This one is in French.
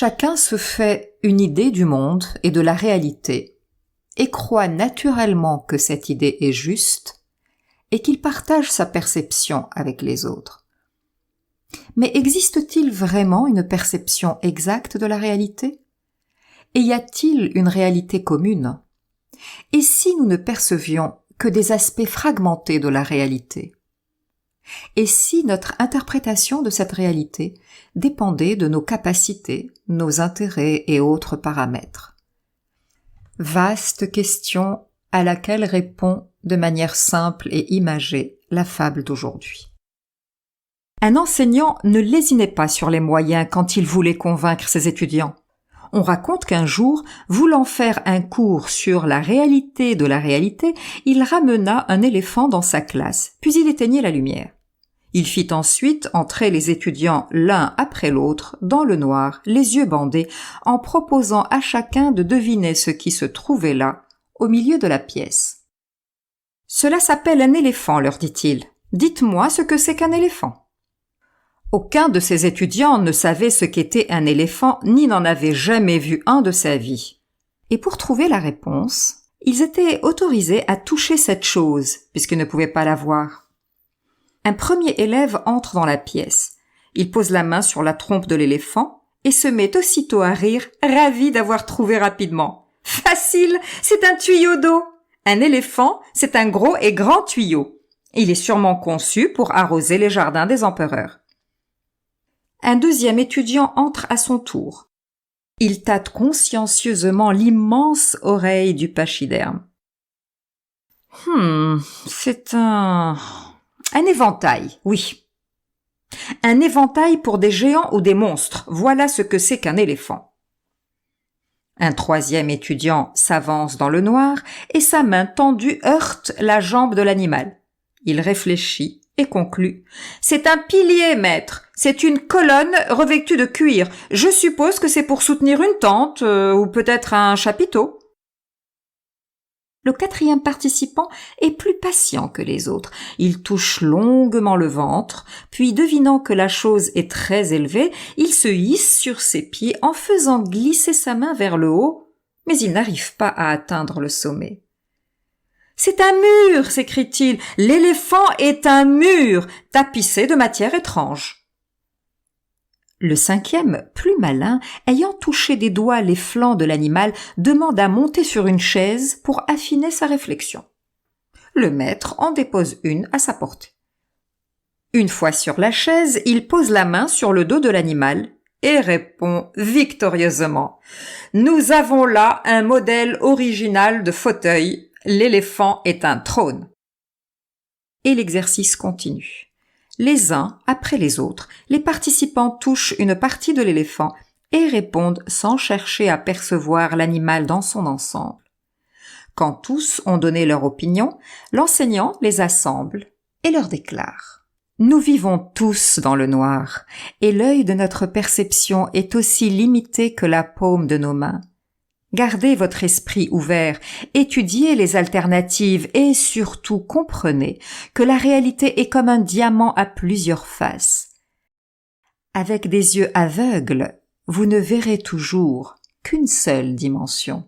Chacun se fait une idée du monde et de la réalité et croit naturellement que cette idée est juste et qu'il partage sa perception avec les autres. Mais existe-t-il vraiment une perception exacte de la réalité? Et y a-t-il une réalité commune? Et si nous ne percevions que des aspects fragmentés de la réalité? Et si notre interprétation de cette réalité dépendait de nos capacités, nos intérêts et autres paramètres? Vaste question à laquelle répond de manière simple et imagée la fable d'aujourd'hui. Un enseignant ne lésinait pas sur les moyens quand il voulait convaincre ses étudiants. On raconte qu'un jour, voulant faire un cours sur la réalité de la réalité, il ramena un éléphant dans sa classe, puis il éteignit la lumière. Il fit ensuite entrer les étudiants l'un après l'autre dans le noir, les yeux bandés, en proposant à chacun de deviner ce qui se trouvait là, au milieu de la pièce. « Cela s'appelle un éléphant, leur dit-il. Dites-moi ce que c'est qu'un éléphant. » Aucun de ces étudiants ne savait ce qu'était un éléphant ni n'en avait jamais vu un de sa vie. Et pour trouver la réponse, ils étaient autorisés à toucher cette chose, puisqu'ils ne pouvaient pas la voir. Un premier élève entre dans la pièce. Il pose la main sur la trompe de l'éléphant et se met aussitôt à rire, ravi d'avoir trouvé rapidement. « Facile, c'est un tuyau d'eau. Un éléphant, c'est un gros et grand tuyau. Il est sûrement conçu pour arroser les jardins des empereurs. » Un deuxième étudiant entre à son tour. Il tâte consciencieusement l'immense oreille du pachyderme. C'est un éventail, oui. Un éventail pour des géants ou des monstres, voilà ce que c'est qu'un éléphant. Un troisième étudiant s'avance dans le noir et sa main tendue heurte la jambe de l'animal. Il réfléchit et conclut. « C'est un pilier, maître. C'est une colonne revêtue de cuir. Je suppose que c'est pour soutenir une tente ou peut-être un chapiteau. » Le quatrième participant est plus patient que les autres. Il touche longuement le ventre, puis devinant que la chose est très élevée, il se hisse sur ses pieds en faisant glisser sa main vers le haut, mais il n'arrive pas à atteindre le sommet. « C'est un mur !» s'écrie-t-il. « L'éléphant est un mur, tapissé de matière étrange. » Le cinquième, plus malin, ayant touché des doigts les flancs de l'animal, demande à monter sur une chaise pour affiner sa réflexion. Le maître en dépose une à sa portée. Une fois sur la chaise, il pose la main sur le dos de l'animal et répond victorieusement « Nous avons là un modèle original de fauteuil. L'éléphant est un trône. » Et l'exercice continue. Les uns après les autres, les participants touchent une partie de l'éléphant et répondent sans chercher à percevoir l'animal dans son ensemble. Quand tous ont donné leur opinion, l'enseignant les assemble et leur déclare. Nous vivons tous dans le noir, et l'œil de notre perception est aussi limité que la paume de nos mains. Gardez votre esprit ouvert, étudiez les alternatives et surtout comprenez que la réalité est comme un diamant à plusieurs faces. Avec des yeux aveugles, vous ne verrez toujours qu'une seule dimension.